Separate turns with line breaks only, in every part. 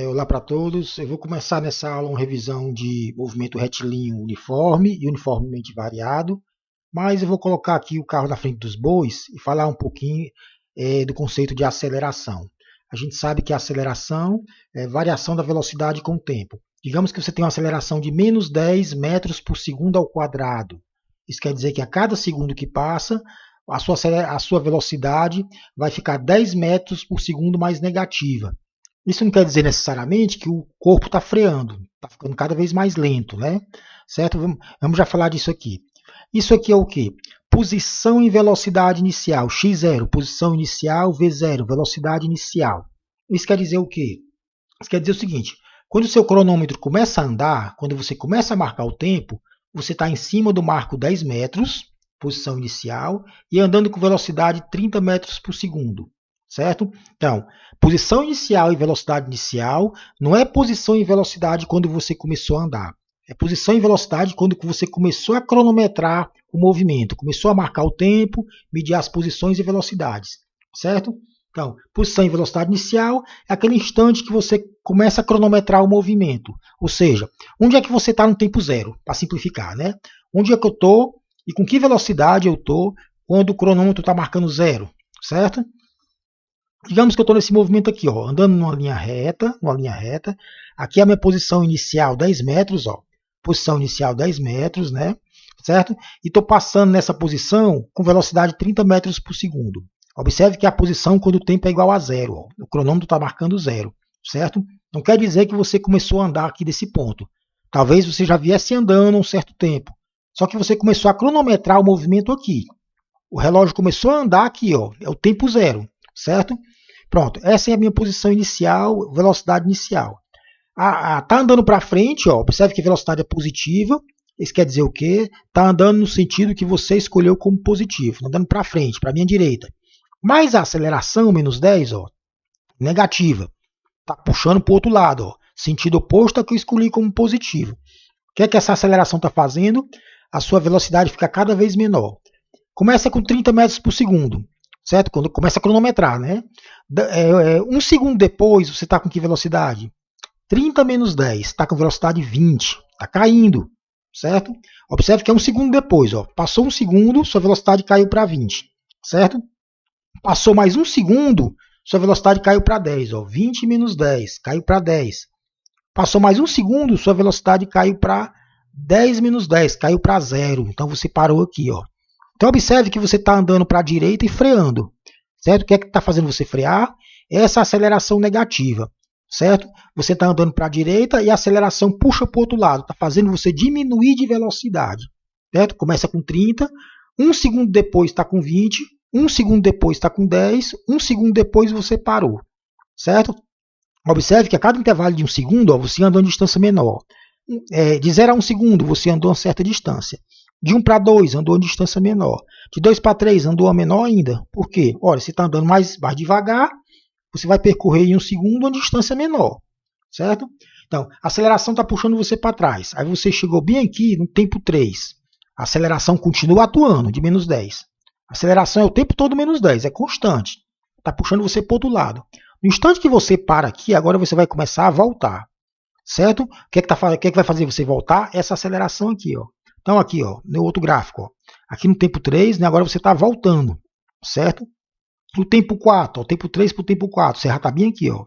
Olá para todos. Eu vou começar nessa aula uma revisão de movimento retilíneo uniforme e uniformemente variado, mas eu vou colocar aqui o carro na frente dos bois e falar um pouquinho do conceito de aceleração. A gente sabe que a aceleração é variação da velocidade com o tempo. Digamos que você tem uma aceleração de menos 10 metros por segundo ao quadrado. Isso quer dizer que a cada segundo que passa, a sua velocidade vai ficar 10 metros por segundo mais negativa. Isso não quer dizer necessariamente que o corpo está freando, está ficando cada vez mais lento, né? Certo? Vamos já falar disso aqui. Isso aqui é o quê? Posição e velocidade inicial, x0, posição inicial, v0, velocidade inicial. Isso quer dizer o quê? Isso quer dizer o seguinte, quando o seu cronômetro começa a andar, quando você começa a marcar o tempo, você está em cima do marco 10 metros, posição inicial, e andando com velocidade 30 metros por segundo. Certo? Então, posição inicial e velocidade inicial não é posição e velocidade quando você começou a andar. É posição e velocidade quando você começou a cronometrar o movimento, começou a marcar o tempo, medir as posições e velocidades. Certo? Então, posição e velocidade inicial é aquele instante que você começa a cronometrar o movimento. Ou seja, onde é que você está no tempo zero, para simplificar, né? Onde é que eu estou e com que velocidade eu estou quando o cronômetro está marcando zero, certo? Digamos que eu estou nesse movimento aqui, ó, andando numa linha reta. Aqui é a minha posição inicial 10 metros, ó, posição inicial 10 metros, né? Certo? E estou passando nessa posição com velocidade 30 metros por segundo. Observe que a posição quando o tempo é igual a zero, ó, o cronômetro está marcando zero, certo? Não quer dizer que você começou a andar aqui desse ponto. Talvez você já viesse andando um certo tempo. Só que você começou a cronometrar o movimento aqui. O relógio começou a andar aqui, ó, é o tempo zero, certo? Pronto, essa é a minha posição inicial, velocidade inicial. Tá andando para frente, ó, observe que a velocidade é positiva. Isso quer dizer o quê? Está andando no sentido que você escolheu como positivo, andando para frente, para a minha direita. Mas a aceleração, menos 10, ó, negativa. Está puxando para o outro lado, ó, sentido oposto ao que eu escolhi como positivo. O que é que essa aceleração está fazendo? A sua velocidade fica cada vez menor. Começa com 30 metros por segundo. Certo? Quando começa a cronometrar, né? Um segundo depois, você está com que velocidade? 30 menos 10, está com velocidade 20, está caindo, certo? Observe que é um segundo depois, ó. Passou um segundo, sua velocidade caiu para 20, certo? Passou mais um segundo, sua velocidade caiu para 10, ó. 20 menos 10, caiu para 10. Passou mais um segundo, sua velocidade caiu para 10 menos 10, caiu para 0. Então você parou aqui, ó. Então observe que você está andando para a direita e freando, certo? O que é que está fazendo você frear? Essa aceleração negativa, certo? Você está andando para a direita e a aceleração puxa para o outro lado, está fazendo você diminuir de velocidade, certo? Começa com 30, um segundo depois está com 20, um segundo depois está com 10, um segundo depois você parou, certo? Observe que a cada intervalo de um segundo, ó, você andou em distância menor. De 0 a 1 segundo, você andou a certa distância. De 1 para 2, andou a distância menor. De 2 para 3, andou a menor ainda. Por quê? Olha, você está andando mais devagar, você vai percorrer em um segundo uma distância menor. Certo? Então, a aceleração está puxando você para trás. Aí você chegou bem aqui no tempo 3. A aceleração continua atuando, de menos 10. A aceleração é o tempo todo menos 10, é constante. Está puxando você para o outro lado. No instante que você para aqui, agora você vai começar a voltar. Certo? O que é que vai fazer você voltar? Essa aceleração aqui, ó. Então aqui, ó, no outro gráfico, ó, aqui no tempo 3, né, agora você está voltando, certo? No tempo 4, ó, tempo 3 para o tempo 4, você já está bem aqui, ó.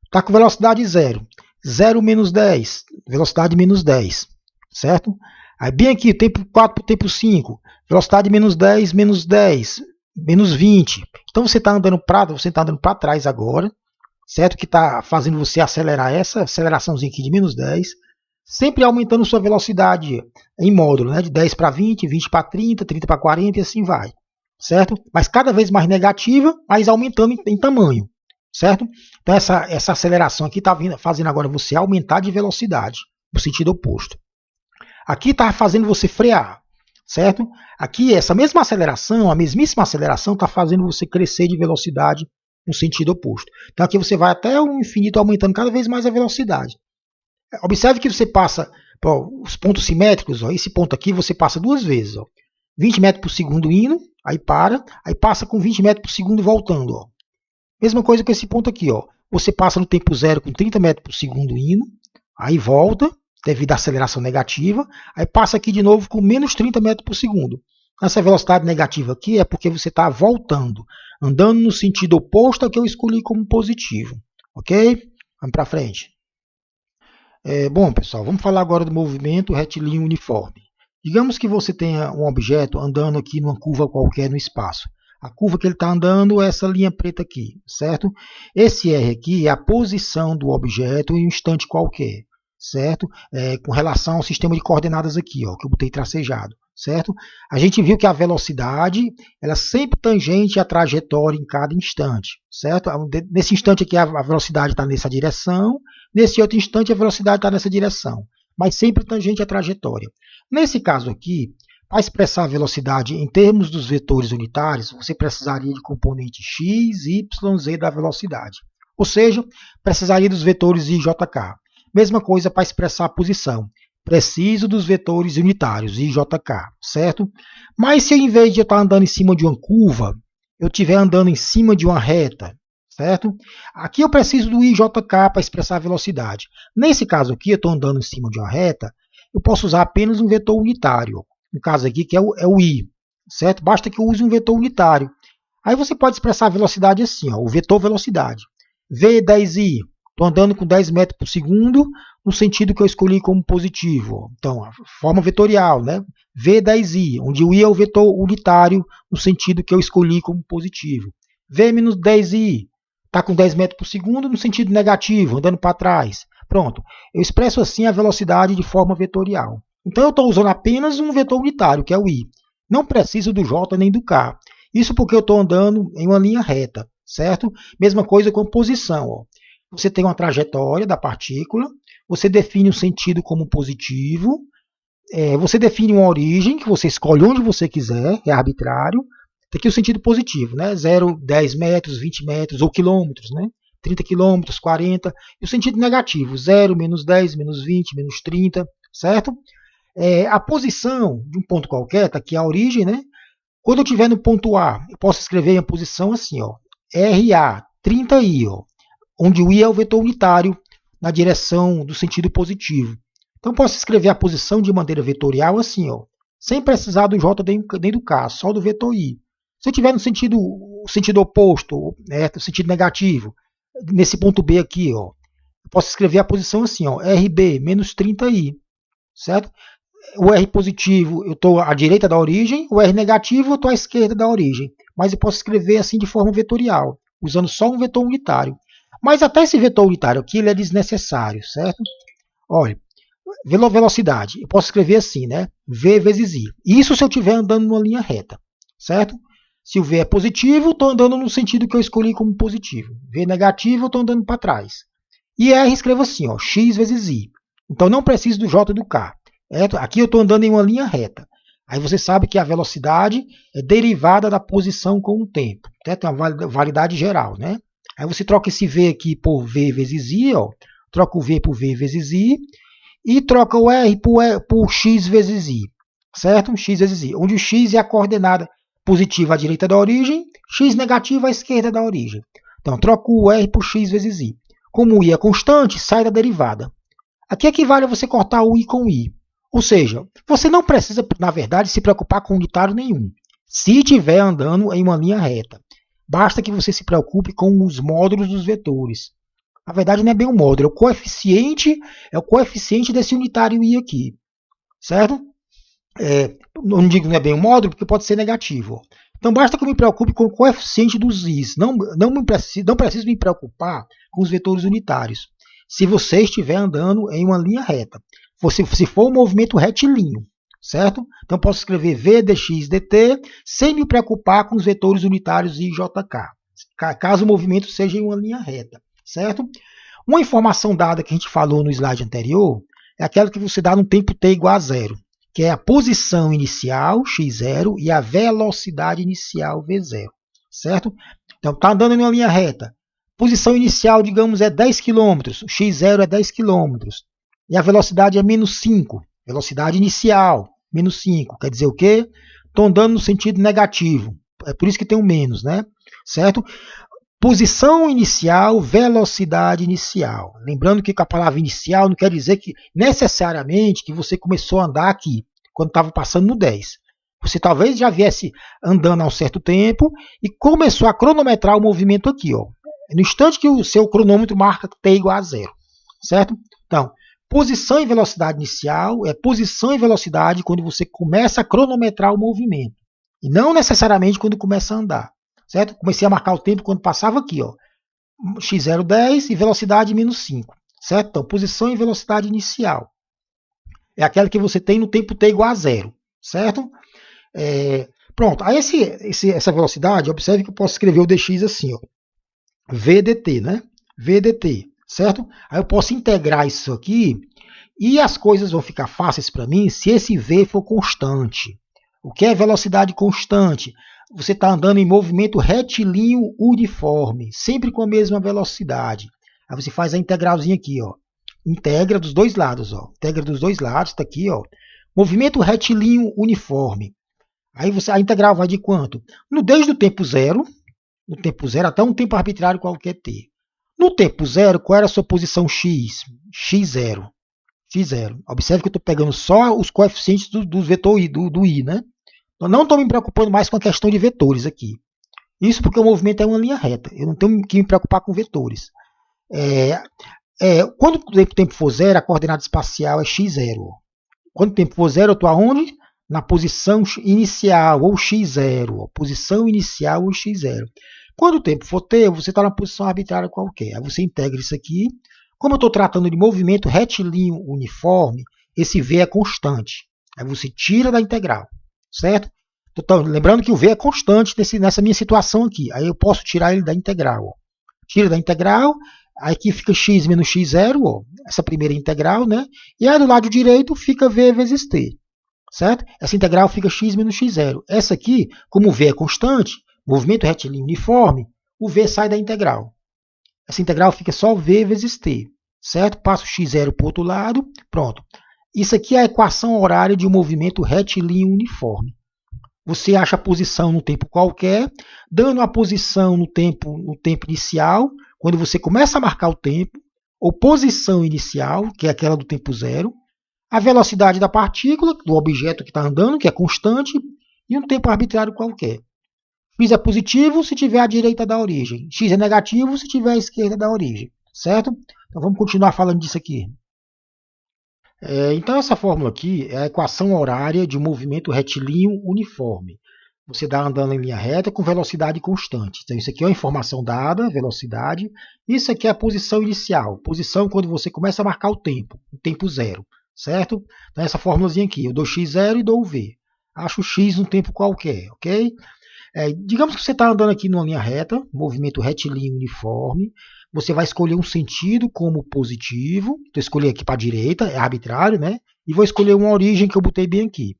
Está com velocidade 0. 0 menos 10, velocidade menos 10, certo? Aí bem aqui, tempo 4 para o tempo 5, velocidade menos 10, menos 10, menos 20. Então você está andando para trás agora, certo? Que está fazendo você acelerar essa aceleraçãozinha aqui de menos 10, sempre aumentando sua velocidade em módulo, né? De 10 para 20, 20 para 30, 30 para 40 e assim vai, certo? Mas cada vez mais negativa, mas aumentando em tamanho, certo? Então essa aceleração aqui está fazendo agora você aumentar de velocidade, no sentido oposto. Aqui está fazendo você frear, certo? Aqui essa mesma aceleração, a mesmíssima aceleração está fazendo você crescer de velocidade no sentido oposto. Então aqui você vai até o infinito aumentando cada vez mais a velocidade. Observe que você passa os pontos simétricos, ó, esse ponto aqui você passa duas vezes. Ó, 20 metros por segundo indo, aí para, aí passa com 20 metros por segundo voltando. Ó. Mesma coisa com esse ponto aqui. Ó. você passa no tempo zero com 30 metros por segundo indo, aí volta, devido à aceleração negativa, aí passa aqui de novo com menos 30 metros por segundo. Essa velocidade negativa aqui é porque você está voltando, andando no sentido oposto ao que eu escolhi como positivo. Ok? Vamos para frente. Bom, pessoal, vamos falar agora do movimento retilíneo uniforme. Digamos que você tenha um objeto andando aqui numa curva qualquer no espaço. A curva que ele está andando é essa linha preta aqui, certo? Esse R aqui é a posição do objeto em um instante qualquer, certo? Com relação ao sistema de coordenadas aqui, ó, que eu botei tracejado, certo? A gente viu que a velocidade ela é sempre tangente à trajetória em cada instante, certo? Nesse instante aqui a velocidade está nessa direção, nesse outro instante a velocidade está nessa direção, mas sempre tangente à trajetória. Nesse caso aqui, para expressar a velocidade em termos dos vetores unitários, você precisaria de componente x, y, z da velocidade. Ou seja, precisaria dos vetores i, j, k. Mesma coisa para expressar a posição. Preciso dos vetores unitários, i, j, k, certo? Mas se em vez de eu estar andando em cima de uma curva, eu estiver andando em cima de uma reta, certo? Aqui eu preciso do i, j, k para expressar a velocidade. Nesse caso aqui, eu estou andando em cima de uma reta, eu posso usar apenas um vetor unitário. No caso aqui, que é o i, certo? Basta que eu use um vetor unitário. Aí você pode expressar a velocidade assim, ó, o vetor velocidade. V10i, estou andando com 10 metros por segundo, no sentido que eu escolhi como positivo. Então, a forma vetorial, né? V10i, onde o i é o vetor unitário, no sentido que eu escolhi como positivo. V-10i, está com 10 metros por segundo, no sentido negativo, andando para trás. Pronto, eu expresso assim a velocidade de forma vetorial. Então eu estou usando apenas um vetor unitário, que é o i. Não preciso do j nem do k. Isso porque eu estou andando em uma linha reta, certo? Mesma coisa com posição. Ó. Você tem uma trajetória da partícula, você define o sentido como positivo, você define uma origem, que você escolhe onde você quiser, é arbitrário. Tem aqui o sentido positivo, né? 0, 10 metros, 20 metros ou quilômetros, né? 30 quilômetros, 40. E o sentido negativo, 0, menos 10, menos 20, menos 30, certo? A posição de um ponto qualquer, está aqui a origem, né? Quando eu estiver no ponto A, eu posso escrever a posição assim, ó, RA, 30i, ó, onde o i é o vetor unitário na direção do sentido positivo. Então, eu posso escrever a posição de maneira vetorial assim, ó, sem precisar do j nem do k, só do vetor i. Se eu estiver no sentido oposto, né, no sentido negativo, nesse ponto B aqui, ó, eu posso escrever a posição assim, ó, RB, menos 30i, certo? O R positivo eu estou à direita da origem, o R negativo eu estou à esquerda da origem. Mas eu posso escrever assim de forma vetorial, usando só um vetor unitário. Mas até esse vetor unitário aqui ele é desnecessário, certo? Olha, velocidade, eu posso escrever assim, né? V vezes I. Isso se eu estiver andando numa linha reta, certo? Se o V é positivo, estou andando no sentido que eu escolhi como positivo. V negativo, eu estou andando para trás. E R escrevo assim, ó, x vezes I. Então não preciso do J e do K. Aqui eu estou andando em uma linha reta. Aí você sabe que a velocidade é derivada da posição com o tempo. Tem uma validade geral, né? Aí você troca esse V aqui por V vezes I, ó, troca o V por V vezes I, e troca o R por X vezes I, certo? X vezes I, onde o X é a coordenada positiva à direita da origem, X negativa à esquerda da origem. Então, troca o R por X vezes I. Como o I é constante, sai da derivada. Aqui equivale a você cortar o I com o I. Ou seja, você não precisa, na verdade, se preocupar com unitário nenhum, se estiver andando em uma linha reta. Basta que você se preocupe com os módulos dos vetores. Na verdade, não é bem um módulo, é o coeficiente desse unitário I aqui. Certo? Não digo que não é bem um módulo, porque pode ser negativo. Então, basta que eu me preocupe com o coeficiente dos I's. Não preciso me preocupar com os vetores unitários. Se você estiver andando em uma linha reta. Se for um movimento retilíneo, certo? Então, posso escrever V dx dt sem me preocupar com os vetores unitários I, J, K, caso o movimento seja em uma linha reta, certo? Uma informação dada que a gente falou no slide anterior é aquela que você dá no tempo t igual a zero, que é a posição inicial, x0, e a velocidade inicial, v0, certo? Então, está andando em uma linha reta. Posição inicial, digamos, é 10 km, x0 é 10 km. E a velocidade é menos 5. Velocidade inicial, menos 5. Quer dizer o quê? Estou andando no sentido negativo. É por isso que tem um menos, né? Certo? posição inicial, velocidade inicial. Lembrando que com a palavra inicial não quer dizer que necessariamente que você começou a andar aqui, quando estava passando no 10. Você talvez já viesse andando há um certo tempo e começou a cronometrar o movimento aqui, ó. No instante que o seu cronômetro marca t igual a 0, certo? Então, posição e velocidade inicial é posição e velocidade quando você começa a cronometrar o movimento. E não necessariamente quando começa a andar, certo? Comecei a marcar o tempo quando passava aqui, ó. x0, 10 e velocidade menos 5, certo? Então, posição e velocidade inicial é aquela que você tem no tempo t igual a 0, certo? Pronto, aí essa velocidade, observe que eu posso escrever o dx assim, ó, v dt, né? V dt, certo? Aí eu posso integrar isso aqui e as coisas vão ficar fáceis para mim se esse v for constante. O que é velocidade constante? Você está andando em movimento retilíneo uniforme, sempre com a mesma velocidade. Aí você faz a integralzinha aqui, ó. Integra dos dois lados, ó. Integra dos dois lados, está aqui, ó. Movimento retilíneo uniforme. Aí a integral vai de quanto? Desde o tempo zero até um tempo arbitrário qualquer t. No tempo zero, qual era a sua posição x? x0. x0. Observe que eu estou pegando só os coeficientes do vetor i, do i, né? Eu não estou me preocupando mais com a questão de vetores aqui. Isso porque o movimento é uma linha reta. Eu não tenho que me preocupar com vetores. Quando o tempo for zero, a coordenada espacial é x0. Quando o tempo for zero, eu estou aonde? Na posição inicial, ou x0. Posição inicial, ou x0. Quando o tempo for t, você está na posição arbitrária qualquer. Aí você integra isso aqui. Como eu estou tratando de movimento retilíneo uniforme, esse v é constante. Aí você tira da integral, certo? Então, lembrando que o v é constante nessa minha situação aqui. Aí eu posso tirar ele da integral. Ó. Tira da integral, aí aqui fica x menos x0, ó, essa primeira integral, né? E aí do lado direito fica v vezes t. Certo? Essa integral fica x menos x0. Essa aqui, como o v é constante, movimento retilíneo uniforme, o v sai da integral. Essa integral fica só v vezes t. Certo? Passo x0 para o outro lado. Pronto. Isso aqui é a equação horária de um movimento retilíneo uniforme. Você acha a posição no tempo qualquer, dando a posição no tempo inicial, quando você começa a marcar o tempo, ou posição inicial, que é aquela do tempo zero, a velocidade da partícula, do objeto que está andando, que é constante, e um tempo arbitrário qualquer. X é positivo se tiver à direita da origem. X é negativo se tiver à esquerda da origem. Certo? Então vamos continuar falando disso aqui. Então essa fórmula aqui é a equação horária de um movimento retilíneo uniforme. Você está andando em linha reta com velocidade constante. Então isso aqui é uma informação dada, velocidade. Isso aqui é a posição inicial. Posição quando você começa a marcar o tempo zero. Certo? Então essa fórmulazinha aqui, eu dou x0 e dou o v. Acho x num tempo qualquer, ok? Digamos que você está andando aqui numa linha reta, movimento retilíneo uniforme. Você vai escolher um sentido como positivo. Então, escolher aqui para a direita, é arbitrário, né? E vou escolher uma origem que eu botei bem aqui.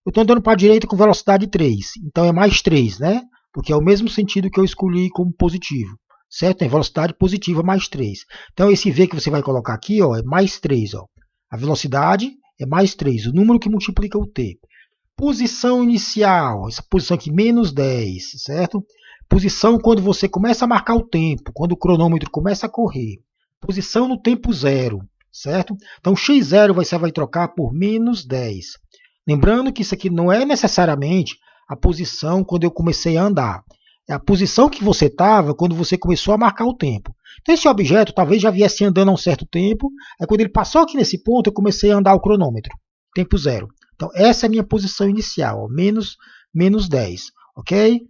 Eu estou andando para a direita com velocidade 3, então é mais 3, né? Porque é o mesmo sentido que eu escolhi como positivo. Certo? Tem velocidade positiva mais 3. Então, esse v que você vai colocar aqui, ó, é mais 3, ó. A velocidade é mais 3, o número que multiplica o t. Posição inicial, essa posição aqui, menos 10, certo? Posição quando você começa a marcar o tempo, quando o cronômetro começa a correr. Posição no tempo zero, certo? Então, x0 você vai trocar por menos 10. Lembrando que isso aqui não é necessariamente a posição quando eu comecei a andar. É a posição que você estava quando você começou a marcar o tempo. Então, esse objeto talvez já viesse andando há um certo tempo. Aí, quando ele passou aqui nesse ponto, eu comecei a andar o cronômetro. Tempo zero. Então, essa é a minha posição inicial, ó, menos 10. Ok?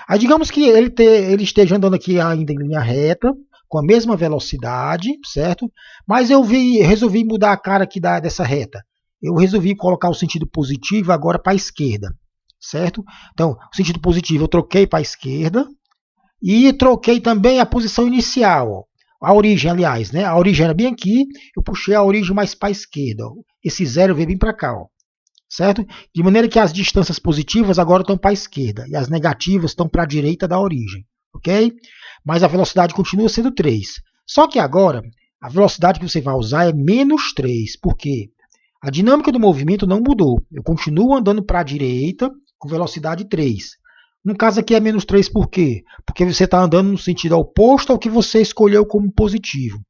Aí, digamos que ele esteja andando aqui ainda em linha reta, com a mesma velocidade, certo? Mas eu resolvi mudar a cara aqui dessa reta. Eu resolvi colocar o sentido positivo agora para a esquerda, certo? Então, o sentido positivo eu troquei para a esquerda e troquei também a posição inicial, ó. A origem, aliás, né? A origem era bem aqui, eu puxei a origem mais para a esquerda. Ó. Esse zero veio bem para cá, ó. Certo? De maneira que as distâncias positivas agora estão para a esquerda e as negativas estão para a direita da origem, ok? Mas a velocidade continua sendo 3. Só que agora, a velocidade que você vai usar é menos 3. Por quê? A dinâmica do movimento não mudou. Eu continuo andando para a direita com velocidade 3. No caso aqui é menos 3 por quê? Porque você está andando no sentido oposto ao que você escolheu como positivo.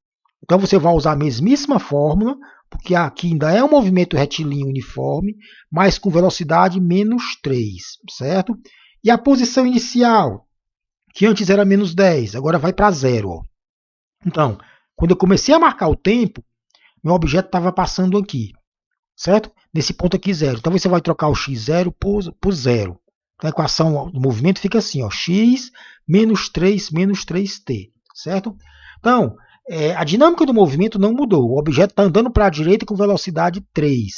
Então você vai usar a mesmíssima fórmula, porque aqui ainda é um movimento retilíneo uniforme, mas com velocidade menos 3, certo? E a posição inicial, que antes era menos 10, agora vai para 0. Ó. Então, quando eu comecei a marcar o tempo, meu objeto estava passando aqui, certo? Nesse ponto aqui 0. Então você vai trocar o x0 por 0. Então a equação do movimento fica assim, ó, x menos 3t, certo? Então, a dinâmica do movimento não mudou. O objeto está andando para a direita com velocidade 3.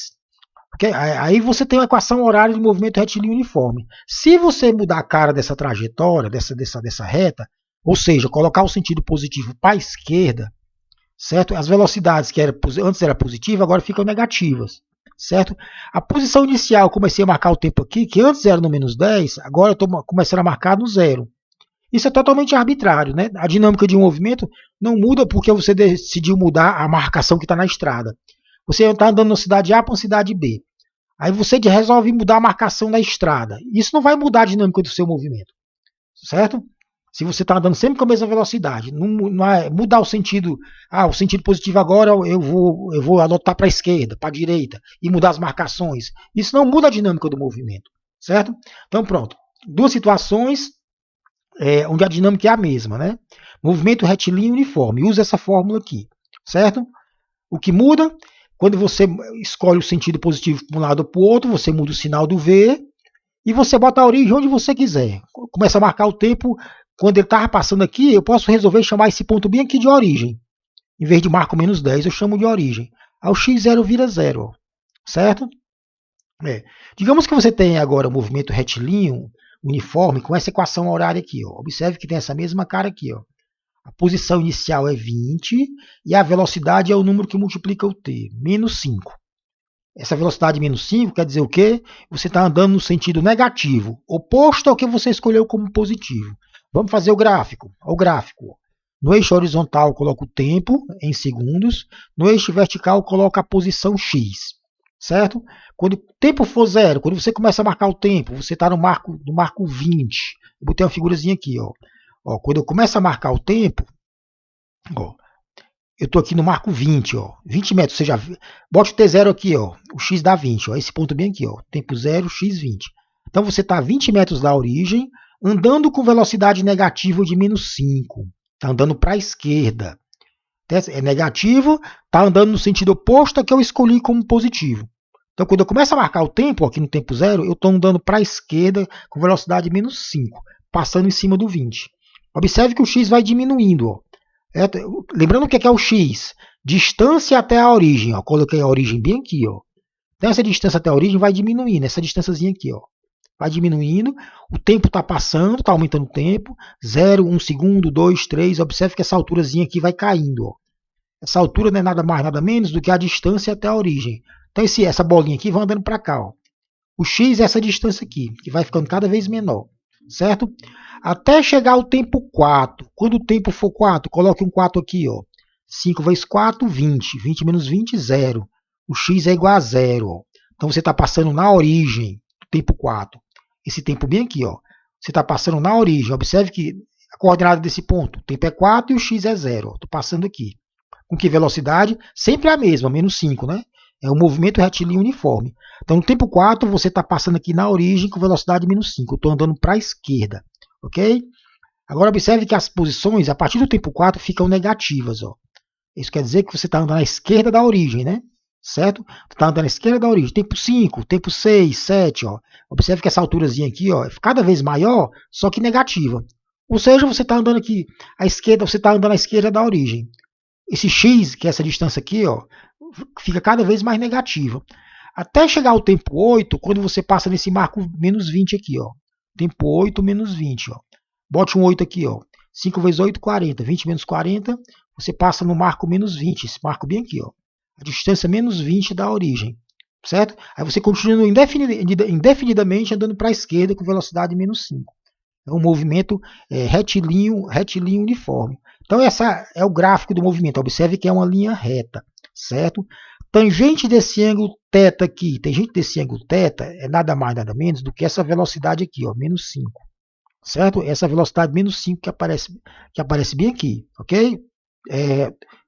Okay? Aí você tem uma equação horária de movimento retilíneo uniforme. Se você mudar a cara dessa trajetória, dessa reta, ou seja, colocar o sentido positivo para a esquerda, certo? As velocidades que antes eram positivas, agora ficam negativas, certo? A posição inicial, eu comecei a marcar o tempo aqui, que antes era no menos 10, agora eu estou começando a marcar no 0. Isso é totalmente arbitrário, né? A dinâmica de um movimento não muda porque você decidiu mudar a marcação que está na estrada. Você está andando na cidade A para uma cidade B. Aí você resolve mudar a marcação da estrada. Isso não vai mudar a dinâmica do seu movimento, certo? Se você está andando sempre com a mesma velocidade, não é mudar o sentido, o sentido positivo agora eu vou adotar para a esquerda, para a direita e mudar as marcações. Isso não muda a dinâmica do movimento, certo? Então pronto, duas situações onde a dinâmica é a mesma, né? Movimento retilíneo uniforme, usa essa fórmula aqui, certo? O que muda, quando você escolhe o sentido positivo para um lado ou para o outro, você muda o sinal do V e você bota a origem onde você quiser. Começa a marcar o tempo. Quando ele estava passando aqui, eu posso resolver chamar esse ponto bem aqui de origem. Em vez de marco menos 10, eu chamo de origem. Aí o x0 vira 0, certo? Digamos que você tem agora o movimento retilíneo uniforme com essa equação horária aqui. Ó. Observe que tem essa mesma cara aqui. Ó. A posição inicial é 20 e a velocidade é o número que multiplica o t, menos 5. Essa velocidade menos 5 quer dizer o quê? Você está andando no sentido negativo, oposto ao que você escolheu como positivo. Vamos fazer o gráfico. O gráfico. No eixo horizontal, coloco o tempo em segundos. No eixo vertical, coloco a posição x. Certo? Quando o tempo for 0, quando você começa a marcar o tempo, você está no marco 20. Eu botei uma figurazinha aqui. Ó, quando eu começo a marcar o tempo, ó, eu estou aqui no marco 20, ó, 20 metros. Você já bote o T0 aqui, ó, o x dá 20, ó, esse ponto bem aqui, ó, tempo 0, x 20. Então você está a 20 metros da origem, andando com velocidade negativa de menos 5. Está andando para a esquerda. É negativo, está andando no sentido oposto ao que eu escolhi como positivo. Então, quando eu começo a marcar o tempo, aqui no tempo 0, eu estou andando para a esquerda com velocidade de menos 5, passando em cima do 20. Observe que o x vai diminuindo. Ó. Lembrando o que é o x? Distância até a origem. Ó. Coloquei a origem bem aqui. Ó. Então, essa distância até a origem vai diminuindo. Essa distânciazinha aqui. Ó. Vai diminuindo. O tempo está passando, está aumentando o tempo. 0, 1 segundo, 2, 3. Observe que essa alturazinha aqui vai caindo. Ó. Essa altura não é nada mais, nada menos do que a distância até a origem. Então, essa bolinha aqui vai andando para cá. Ó. O x é essa distância aqui, que vai ficando cada vez menor. Certo? Até chegar ao tempo 4. Quando o tempo for 4, coloque um 4 aqui. Ó. 5 vezes 4, 20. 20 menos 20, 0. O x é igual a 0. Ó. Então, você está passando na origem do tempo 4. Esse tempo bem aqui. Ó. Você está passando na origem. Observe que a coordenada desse ponto, o tempo é 4 e o x é 0. Estou passando aqui. Com que velocidade? Sempre a mesma, menos 5, né? É um movimento retilíneo uniforme. Então, no tempo 4, você está passando aqui na origem com velocidade menos 5. Eu estou andando para a esquerda. Ok? Agora, observe que as posições, a partir do tempo 4, ficam negativas. Ó. Isso quer dizer que você está andando à esquerda da origem, né? Certo? Você está andando à esquerda da origem. Tempo 5, tempo 6, 7. Ó. Observe que essa alturazinha aqui ó, é cada vez maior, só que negativa. Ou seja, você está andando aqui à esquerda, você está andando à esquerda da origem. Esse x, que é essa distância aqui, ó, fica cada vez mais negativa. Até chegar ao tempo 8, quando você passa nesse marco menos 20 aqui. Ó. Tempo 8 menos 20. Ó. Bote um 8 aqui. Ó. 5 vezes 8, 40. 20 menos 40, você passa no marco menos 20. Esse marco bem aqui. Ó. A distância menos 20 da origem. Certo? Aí você continua indefinidamente andando para a esquerda com velocidade menos 5. É um movimento retilíneo uniforme. Então, esse é o gráfico do movimento. Observe que é uma linha reta, certo? Tangente desse ângulo θ aqui, tangente desse ângulo θ é nada mais, nada menos do que essa velocidade aqui, ó, menos 5. certo? Essa velocidade menos 5 que aparece bem aqui, ok?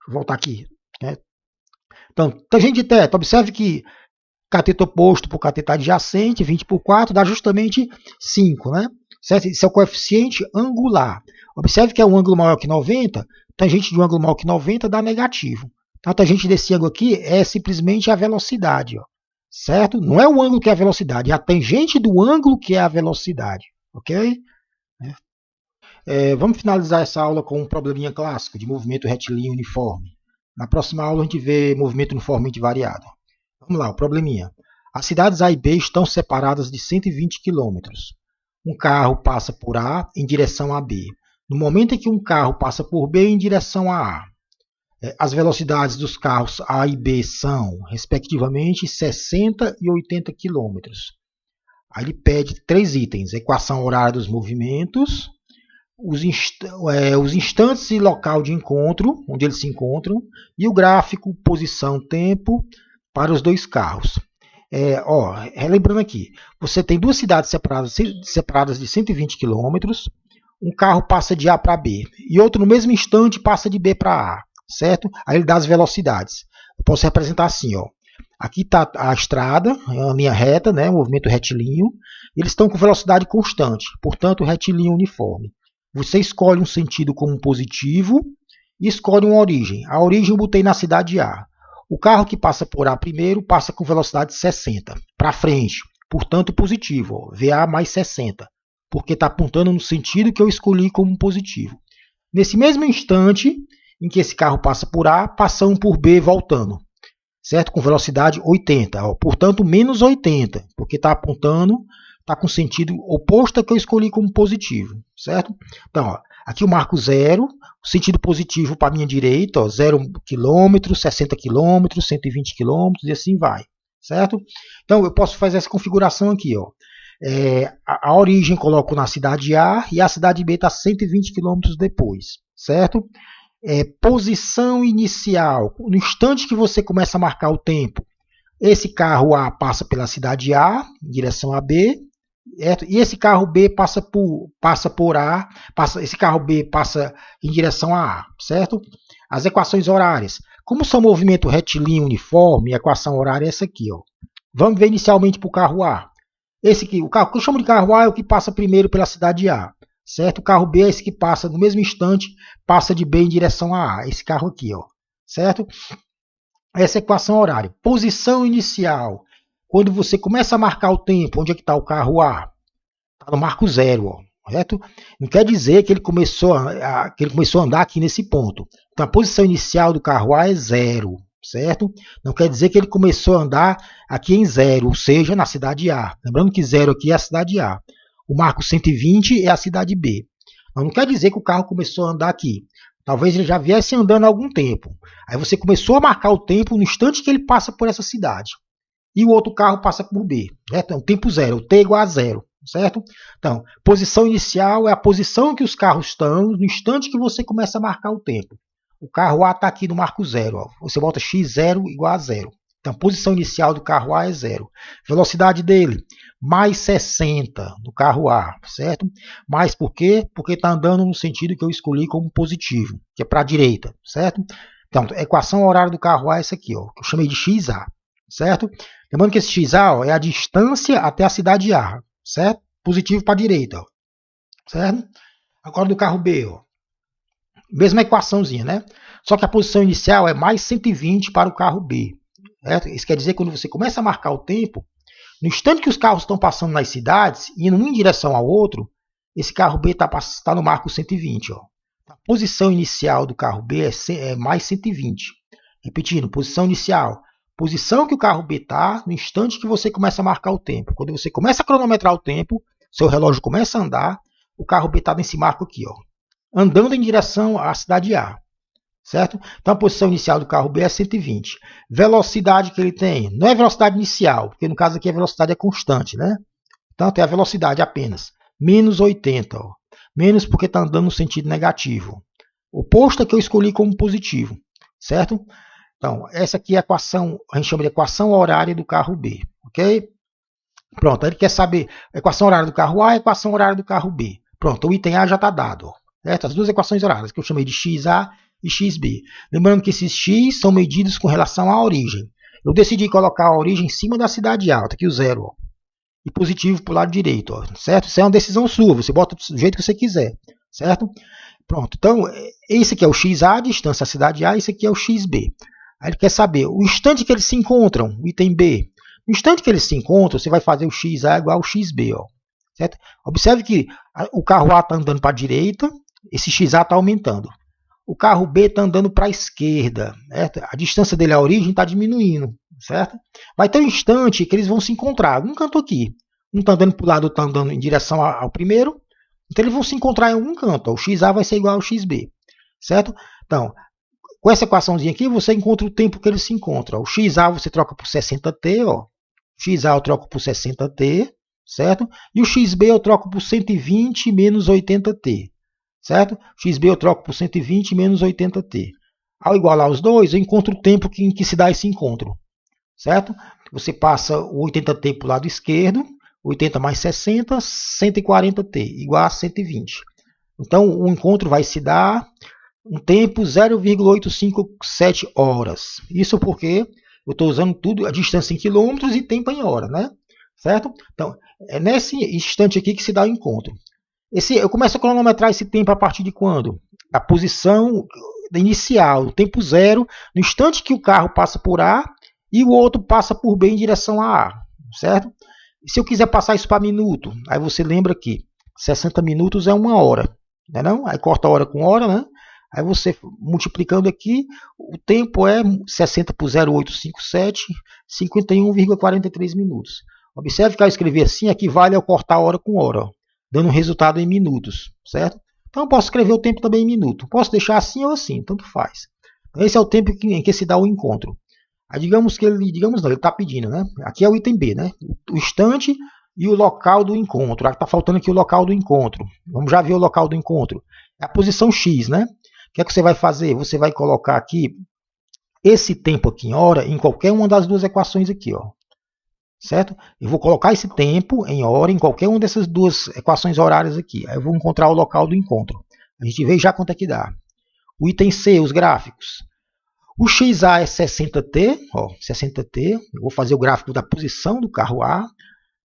Vou voltar aqui. Né? Então, tangente de teto, observe que cateto oposto por cateto adjacente, 20 por 4, dá justamente 5, né? Certo? Isso é o coeficiente angular. Observe que é um ângulo maior que 90, tangente de um ângulo maior que 90 dá negativo. Então, a tangente desse ângulo aqui é simplesmente a velocidade, ó, certo? Não é o ângulo que é a velocidade, é a tangente do ângulo que é a velocidade, ok? Vamos finalizar essa aula com um probleminha clássico de movimento retilíneo uniforme. Na próxima aula a gente vê movimento uniformemente variado. Vamos lá, o probleminha. As cidades A e B estão separadas de 120 quilômetros. Um carro passa por A em direção a B. No momento em que um carro passa por B em direção a A, as velocidades dos carros A e B são, respectivamente, 60 e 80 quilômetros. Aí ele pede 3 itens: equação horária dos movimentos, os instantes e local de encontro, onde eles se encontram, e o gráfico posição-tempo para os dois carros. Relembrando aqui, você tem duas cidades separadas de 120 quilômetros, um carro passa de A para B e outro no mesmo instante passa de B para A, certo? Aí ele dá as velocidades. Eu posso representar assim, ó. Aqui está a estrada, é uma linha reta, né, um movimento retilíneo. Eles estão com velocidade constante, portanto, retilíneo uniforme. Você escolhe um sentido como positivo e escolhe uma origem. A origem eu botei na cidade A. O carro que passa por A primeiro passa com velocidade 60 para frente, portanto positivo, ó, VA mais 60, porque está apontando no sentido que eu escolhi como positivo. Nesse mesmo instante em que esse carro passa por A, passa um por B voltando, certo? Com velocidade 80, ó, portanto menos 80, porque está apontando, está com sentido oposto ao que eu escolhi como positivo, certo? Então, ó, aqui eu marco 0, sentido positivo para a minha direita, ó, 0 km, 60 km, 120 km e assim vai, certo? Então eu posso fazer essa configuração aqui, ó. A origem coloco na cidade A e a cidade B está 120 km depois, certo? Posição inicial, no instante que você começa a marcar o tempo, esse carro A passa pela cidade A, em direção a B, certo? E esse carro B passa por A, esse carro B passa em direção a A, certo? As equações horárias. Como são movimento retilíneo uniforme, a equação horária é essa aqui, ó. Vamos ver inicialmente para o carro A. Esse aqui, o carro que eu chamo de carro A é o que passa primeiro pela cidade A, certo? O carro B é esse que passa no mesmo instante, passa de B em direção a A, esse carro aqui, ó, certo? Essa equação horária. Posição inicial. Quando você começa a marcar o tempo, onde é que está o carro A? Está no marco 0, ó, correto? Não quer dizer que ele começou a andar aqui nesse ponto. Então a posição inicial do carro A é 0, certo? Não quer dizer que ele começou a andar aqui em 0, ou seja, na cidade A. Lembrando que 0 aqui é a cidade A. O marco 120 é a cidade B. Não quer dizer que o carro começou a andar aqui. Talvez ele já viesse andando há algum tempo. Aí você começou a marcar o tempo no instante que ele passa por essa cidade. E o outro carro passa por B. Então, tempo 0, o T igual a 0, certo? Então, posição inicial é a posição que os carros estão no instante que você começa a marcar o tempo. O carro A está aqui no marco 0. Ó. Você bota x0 igual a 0. Então, posição inicial do carro A é 0. Velocidade dele, mais 60 do carro A, certo? Mais por quê? Porque está andando no sentido que eu escolhi como positivo, que é para a direita, certo? Então, a equação horária do carro A é essa aqui, ó, que eu chamei de XA, certo? Lembrando que esse XA ó, é a distância até a cidade A, certo? Positivo para a direita, ó, certo? Agora do carro B, ó, mesma equaçãozinha, né? Só que a posição inicial é mais 120 para o carro B. Certo? Isso quer dizer que quando você começa a marcar o tempo, no instante que os carros estão passando nas cidades, indo um em direção ao outro, esse carro B está no marco 120. Ó. A posição inicial do carro B é mais 120. Repetindo, posição inicial. Posição que o carro B está no instante que você começa a marcar o tempo. Quando você começa a cronometrar o tempo, seu relógio começa a andar, o carro B está nesse marco aqui, ó, andando em direção à cidade A. Certo? Então a posição inicial do carro B é 120. Velocidade que ele tem, não é velocidade inicial, porque no caso aqui a velocidade é constante, né? Então tem a velocidade apenas, menos 80. Ó. Menos porque está andando no sentido negativo. O posto é que eu escolhi como positivo, certo? Então, essa aqui é a equação, a gente chama de equação horária do carro B, ok? Pronto, aí ele quer saber a equação horária do carro A e a equação horária do carro B. Pronto, o item A já está dado. Ó, certo? As duas equações horárias, que eu chamei de XA e XB. Lembrando que esses X são medidos com relação à origem. Eu decidi colocar a origem em cima da cidade A, tá aqui o 0. Ó, e positivo para o lado direito. Ó, certo? Isso é uma decisão sua, você bota do jeito que você quiser. Certo? Pronto, então esse aqui é o XA, a distância à cidade A, esse aqui é o XB. Aí ele quer saber o instante que eles se encontram, o item B. No instante que eles se encontram, você vai fazer o XA igual ao XB. Ó, certo? Observe que o carro A está andando para a direita, esse XA está aumentando. O carro B está andando para a esquerda. Certo? A distância dele à origem está diminuindo. Certo? Vai ter um instante que eles vão se encontrar. Um canto aqui. Um está andando para o lado, outro está andando em direção ao primeiro. Então eles vão se encontrar em algum canto. Ó, o XA vai ser igual ao XB. Certo? Então, com essa equaçãozinha aqui, você encontra o tempo que eles se encontram. O XA você troca por 60t. Ó. XA eu troco por 60t. Certo? E o XB eu troco por 120 menos 80t. Certo? XB eu troco por 120 menos 80t. Ao igualar os dois, eu encontro o tempo em que se dá esse encontro. Certo? Você passa o 80t para o lado esquerdo, 80 mais 60, 140t, igual a 120. Então, o encontro vai se dar um tempo 0,857 horas. Isso porque eu estou usando tudo, a distância em quilômetros e tempo em hora, né? Certo? Então, é nesse instante aqui que se dá o encontro. Eu começo a cronometrar esse tempo a partir de quando? Da posição inicial, o tempo zero, no instante que o carro passa por A e o outro passa por B em direção a A, certo? E se eu quiser passar isso para minuto, aí você lembra que 60 minutos é 1 hora, não é não? Aí corta hora com hora, né? Aí você multiplicando aqui, o tempo é 60 por 0,857, 51,43 minutos. Observe que ao escrever assim, equivale ao cortar hora com hora, ó, dando um resultado em minutos, certo? Então eu posso escrever o tempo também em minuto. Posso deixar assim ou assim, tanto faz. Esse é o tempo em que se dá o encontro. Aí digamos que ele está pedindo, né? Aqui é o item B, né? O instante e o local do encontro. Está faltando aqui o local do encontro. Vamos já ver o local do encontro. É a posição X, né? O que é que você vai fazer? Você vai colocar aqui esse tempo aqui em hora em qualquer uma das duas equações aqui, ó. Certo? Eu vou colocar esse tempo em hora em qualquer uma dessas duas equações horárias aqui. Aí eu vou encontrar o local do encontro. A gente vê já quanto é que dá. O item C, os gráficos. O XA é 60t, ó, 60t. Eu vou fazer o gráfico da posição do carro A.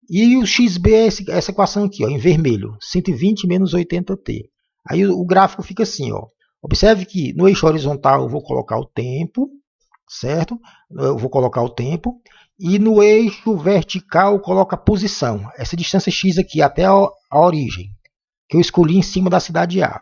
E o XB é essa equação aqui, ó, em vermelho, 120 menos 80t. Aí o gráfico fica assim, ó. Observe que no eixo horizontal eu vou colocar o tempo, certo? Eu vou colocar o tempo. E no eixo vertical coloca a posição. Essa distância x aqui até a origem, que eu escolhi em cima da cidade A.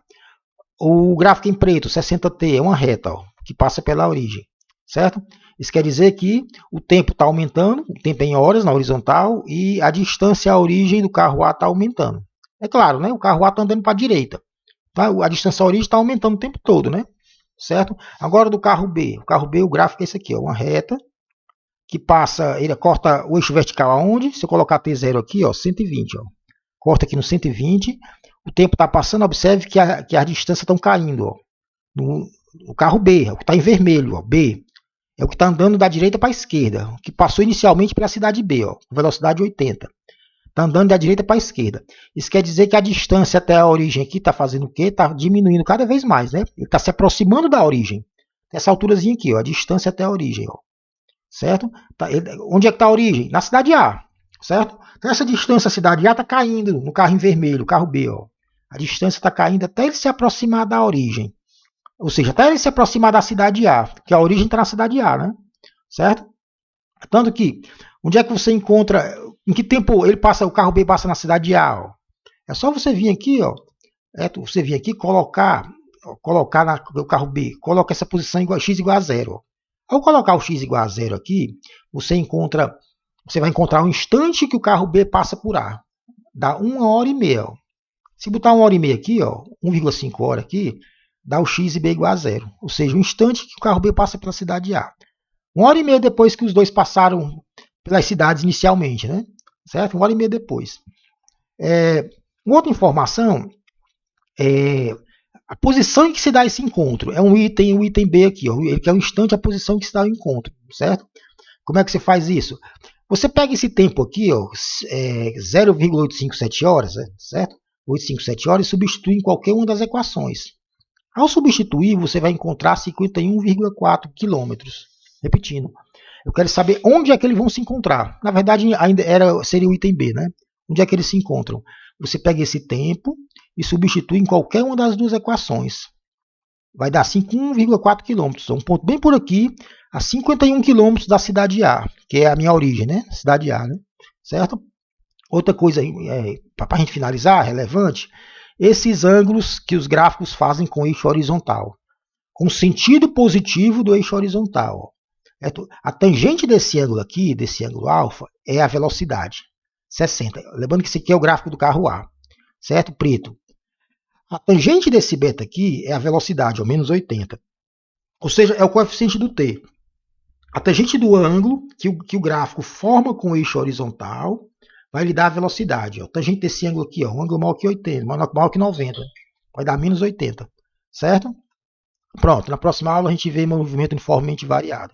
O gráfico em preto, 60t, é uma reta, ó, que passa pela origem, certo? Isso quer dizer que o tempo está aumentando, o tempo em horas na horizontal, e a distância à origem do carro A está aumentando. É claro, né? O carro A está andando para a direita. Tá? A distância à origem está aumentando o tempo todo, né? Certo? Agora do carro B. O carro B, o gráfico é esse aqui, ó, uma reta que passa, ele corta o eixo vertical aonde? Se eu colocar T0 aqui, ó, 120, ó. Corta aqui no 120, o tempo está passando, observe que as distâncias estão caindo, ó. No carro B, é o que está em vermelho, ó, B, é o que está andando da direita para a esquerda, que passou inicialmente pela cidade B, ó, com velocidade 80. Está andando da direita para a esquerda. Isso quer dizer que a distância até a origem aqui está fazendo o quê? Está diminuindo cada vez mais, né? Ele está se aproximando da origem. Essa alturazinha aqui, ó, a distância até a origem, ó. Certo? Onde é que está a origem? Na cidade A, certo? Então essa distância, a cidade A está caindo no carro em vermelho, o carro B, ó. A distância está caindo até ele se aproximar da origem. Ou seja, até ele se aproximar da cidade A, que a origem está na cidade A, né? Certo? Tanto que, onde é que você encontra, em que tempo ele passa, o carro B passa na cidade A, ó. É só você vir aqui, ó. Você vir aqui colocar no carro B, coloca essa posição igual, x igual a 0, ó. Ao colocar o x igual a 0 aqui, você vai encontrar um instante que o carro B passa por A. Dá 1 hora e meia. Ó. Se botar 1 hora e meia aqui, 1,5 hora aqui, dá o x e b igual a 0. Ou seja, um instante que o carro B passa pela cidade A. 1 hora e meia depois que os dois passaram pelas cidades inicialmente, né? Certo? 1 hora e meia depois. Uma outra informação é a posição em que se dá esse encontro. É o item B aqui, ó, que é o instante, a posição em que se dá o encontro, certo? Como é que você faz isso? Você pega esse tempo aqui, 0,857 horas, certo? 857 horas e substitui em qualquer uma das equações. Ao substituir, você vai encontrar 51,4 quilômetros. Repetindo, eu quero saber onde é que eles vão se encontrar. Na verdade, ainda seria o item B, né? Onde é que eles se encontram? Você pega esse tempo e substitui em qualquer uma das duas equações. Vai dar 51,4 quilômetros. Um ponto bem por aqui, a 51 quilômetros da cidade A, que é a minha origem, né? Cidade A, né? Certo? Outra coisa, para a gente finalizar, relevante, esses ângulos que os gráficos fazem com o eixo horizontal, com sentido positivo do eixo horizontal. A tangente desse ângulo aqui, desse ângulo alfa, é a velocidade, 60. Lembrando que esse aqui é o gráfico do carro A, certo? Preto. A tangente desse beta aqui é a velocidade, ou menos 80. Ou seja, é o coeficiente do t. A tangente do ângulo que o gráfico forma com o eixo horizontal vai lhe dar a velocidade. A tangente desse ângulo aqui, um ângulo maior que 80, maior que 90. Vai dar menos 80, certo? Pronto, na próxima aula a gente vê movimento uniformemente variado.